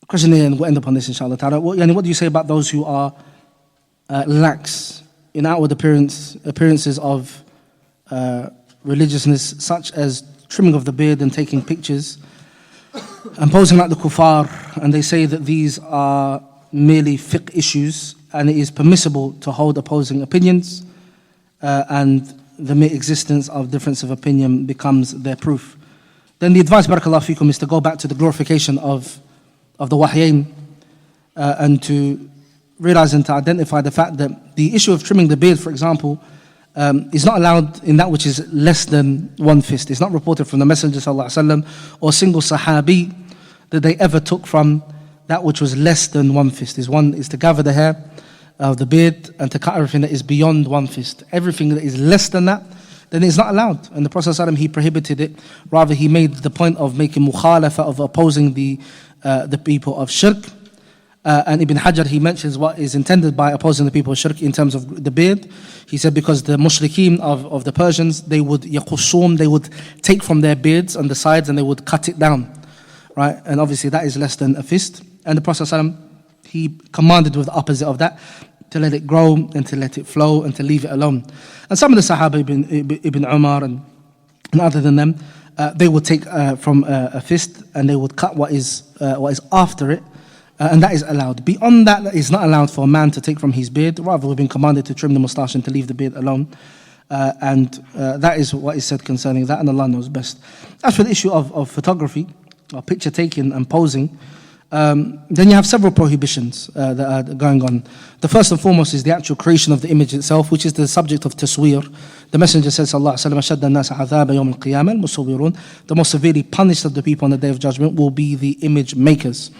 question here, and we'll end up on this inshallah ta'ala. What do you say about those who are lax in outward appearances of religiousness, such as trimming of the beard and taking pictures and posing like the kuffar, and they say that these are merely fiqh issues and it is permissible to hold opposing opinions, and the mere existence of difference of opinion becomes their proof? Then the advice, barakallahu fikum, is to go back to the glorification of the wahyain, and to realize and to identify the fact that the issue of trimming the beard, for example, is not allowed in that which is less than one fist. It's not reported from the Messenger ﷺ or a single sahabi that they ever took from that which was less than one fist. One is to gather the hair of the beard and to cut everything that is beyond one fist. Everything that is less than that, then it's not allowed. And the Prophet ﷺ, he prohibited it. Rather, he made the point of making mukhalafa, of opposing the people of shirk. And Ibn Hajar, he mentions what is intended by opposing the people of shirk in terms of the beard. He said because the mushrikeen of the Persians, they would yaqussum, they would take from their beards on the sides and they would cut it down, right? And obviously that is less than a fist. And the Prophet ﷺ, he commanded with the opposite of that, to let it grow and to let it flow and to leave it alone. And some of the Sahaba, Ibn Umar and other than them, they would take from a fist and they would cut what is after it. And that is allowed. Beyond that, that is not allowed for a man to take from his beard. Rather, we've been commanded to trim the moustache and to leave the beard alone. And that is what is said concerning that, and Allah knows best. As for the issue of photography, or picture taking and posing, then you have several prohibitions that are going on. The first and foremost is the actual creation of the image itself, which is the subject of tasweer. The Messenger says, sallallahu alaihi wasallam, "Ashadda an-nas 'adhaba yawm al-qiyamah al-musawwirun." The most severely punished of the people on the Day of Judgment will be the image makers.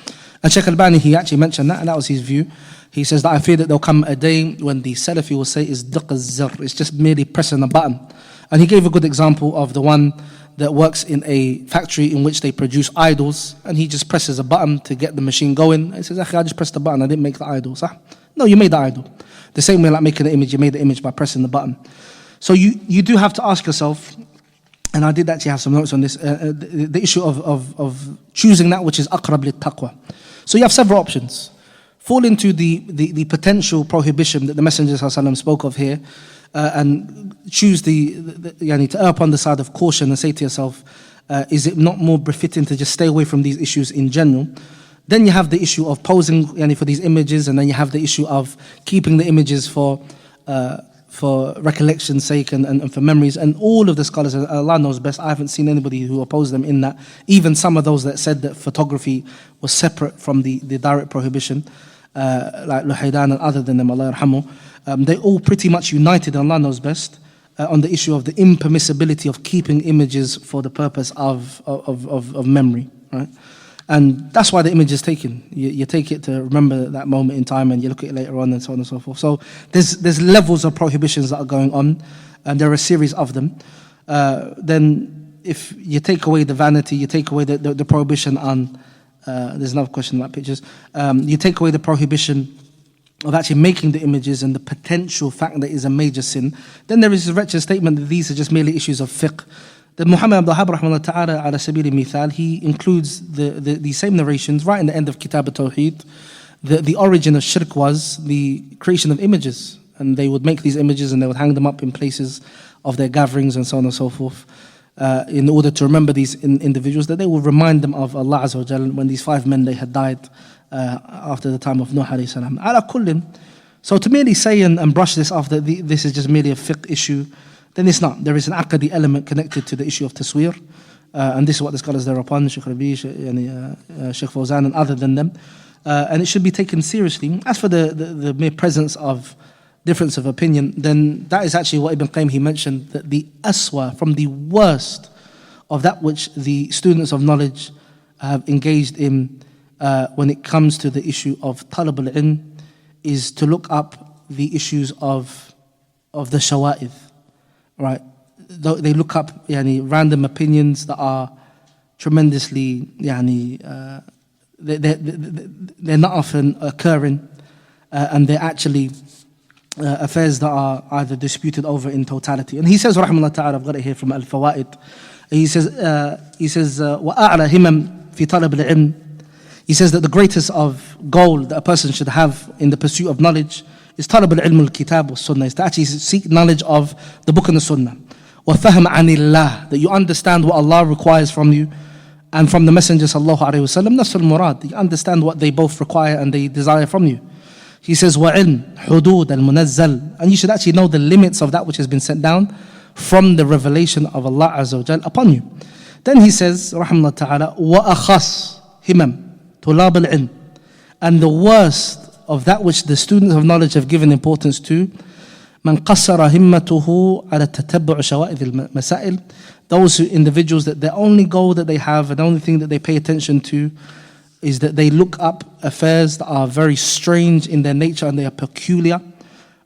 And Shaykh al-Bani, he actually mentioned that, and that was his view. He says that I fear that there'll come a day when the Salafi will say is diq az-zar, it's just merely pressing a button. And he gave a good example of the one that works in a factory in which they produce idols, and he just presses a button to get the machine going. He says, I just pressed the button, I didn't make the idol. Sah? No, you made the idol. The same way like making an image, you made the image by pressing the button. So you do have to ask yourself, and I did actually have some notes on this, the issue of choosing that which is aqrab lit taqwa. So you have several options. Fall into the potential prohibition that the Messenger ﷺ spoke of here, and choose to err upon the side of caution and say to yourself, is it not more befitting to just stay away from these issues in general? Then you have the issue of posing for these images, and then you have the issue of keeping the images for recollection's sake and for memories. And all of the scholars, Allah knows best, I haven't seen anybody who opposed them in that. Even some of those that said that photography was separate from the direct prohibition, like Luhaydan and other than them, Allah yarhamu, they all pretty much united, and Allah knows best, on the issue of the impermissibility of keeping images for the purpose of memory, right? And that's why the image is taken. You take it to remember that moment in time, and you look at it later on, and so on and so forth. So there's levels of prohibitions that are going on, and there are a series of them. Then if you take away the vanity, you take away the prohibition on, there's another question about pictures, you take away the prohibition of actually making the images and the potential fact that it is a major sin, then there is a wretched statement that these are just merely issues of fiqh. The Muhammad Abdul Wahhab rahimahullah ta'ala ala sabili mithal, he includes the same narrations right in the end of Kitab al-Tawheed. The origin of shirk was the creation of images, and they would make these images and they would hang them up in places of their gatherings and so on and so forth, in order to remember these individuals, that they would remind them of Allah Azza wa Jalla when these 5 men, they had died after the time of Nuh alayhi salam. Ala kullin. So to merely say and brush this off that this is just merely a fiqh issue, then it's not. There is an aqadi element connected to the issue of tasweer, and this is what the scholars thereupon, Sheikh Rabi, Sheikh Fawzan and other than them, and it should be taken seriously. As for the mere presence of difference of opinion, then that is actually what Ibn Qayyim, he mentioned, that the aswa, from the worst of that which the students of knowledge have engaged in when it comes to the issue of talab al-ilm, is to look up the issues of the shawa'id. Right, they look up random opinions that are tremendously they're not often occurring, and they're actually affairs that are either disputed over in totality. And he says, rahimahullah ta'ala, I've got it here from Al-Fawaid. He says, وَأَعْلَى هِمَمْ فِي طَلَبِ الْعِلْمِ He says that the greatest of goal that a person should have in the pursuit of knowledge is talab al-ilm al-kitab wa sunnah, is to actually seek knowledge of the book and the sunnah. وَفَهْمَ عَنِ اللَّهِ, that you understand what Allah requires from you and from the Messenger sallallahu alayhi wa sallam. Nafs al-murad, you understand what they both require and they desire from you. He says, وَعِلْمْ حُدُودَ الْمُنَزَّلِ, and you should actually know the limits of that which has been sent down from the revelation of Allah Azza wa Jal upon you. Then he says, rahimahullah ta'ala, وَأَخَصْ himam طُلَابَ الْعِلْمِ, and the worst of that which the students of knowledge have given importance to, مَنْ قَصَّرَ هِمَّتُهُ عَلَى التَّتَبُّعِ شَوَائِذِ الْمَسَائِلِ, those individuals that the only goal that they have and the only thing that they pay attention to is that they look up affairs that are very strange in their nature and they are peculiar.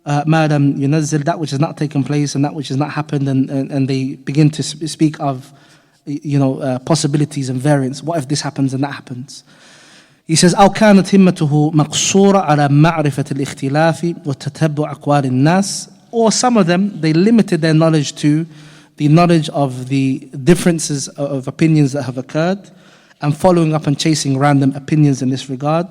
مَا لَمْ يُنَزِّلْ, that which has not taken place and that which has not happened, and they begin to speak of possibilities and variants. What if this happens and that happens? He says, أو كانت همته مقصورة على معرفة الاختلاف وتتبع أقوال الناس, or some of them, they limited their knowledge to the knowledge of the differences of opinions that have occurred and following up and chasing random opinions in this regard.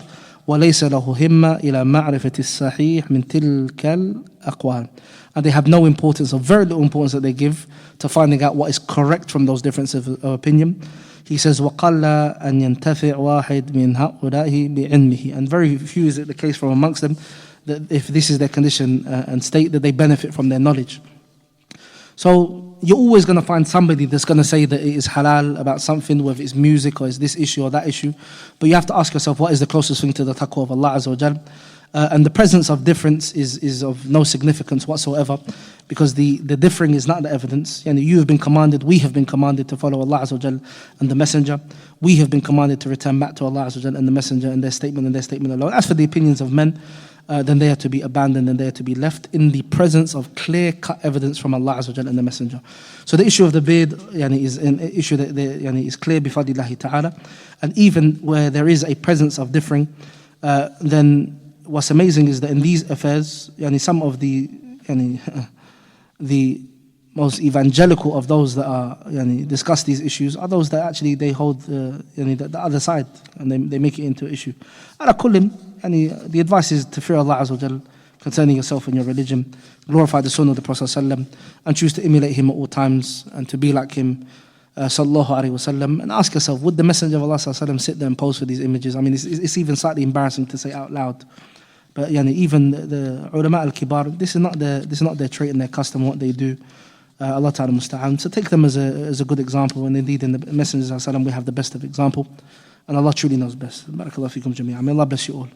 وليس له همة إلى معرفة الصحيح من تلك الأقوال, and they have no importance, or very little importance that they give to finding out what is correct from those differences of opinion. He says, وَقَلَّ أَنْ يَنْتَفِعْ وَاحِدْ مِنْ هَؤُلَاءِ بِعِلْمِهِ, and very few is it the case from amongst them that if this is their condition and state, that they benefit from their knowledge. So you're always going to find somebody that's going to say that it is halal about something, whether it's music or it's this issue or that issue. But you have to ask yourself, what is the closest thing to the taqwa of Allah Azza wa Jal? And the presence of difference is of no significance whatsoever, because the differing is not the evidence. You have been commanded, we have been commanded to follow Allah Azza wa Jal and the Messenger. We have been commanded to return back to Allah Azza wa Jal and the Messenger and their statement alone. As for the opinions of men, then they are to be abandoned and they are to be left in the presence of clear-cut evidence from Allah Azza wa Jal and the Messenger. So the issue of the beard is an issue that is clear bifadlillahi ta'ala. And even where there is a presence of differing, then what's amazing is that in these affairs, some of the most evangelical of those that are discuss these issues are those that actually they hold the other side, and they make it into an issue. Ala kullim, the advice is to fear Allah Azza wa Jal concerning yourself and your religion, glorify the Sunnah of the Prophet ﷺ, and choose to emulate him at all times and to be like him sallallahu alaihi wasallam, and ask yourself, would the Messenger of Allah sallallahu alaihi wasallam sit there and pose for these images? I mean, it's even slightly embarrassing to say out loud. But even the ulama al-kibar, this is not their trait and their custom, what they do. Allah ta'ala musta'an. So take them as a good example, and indeed in the Messenger sallallahu alaihi wasallam we have the best of example, and Allah truly knows best. Barakallahu fikum jami'an. May Allah bless you all.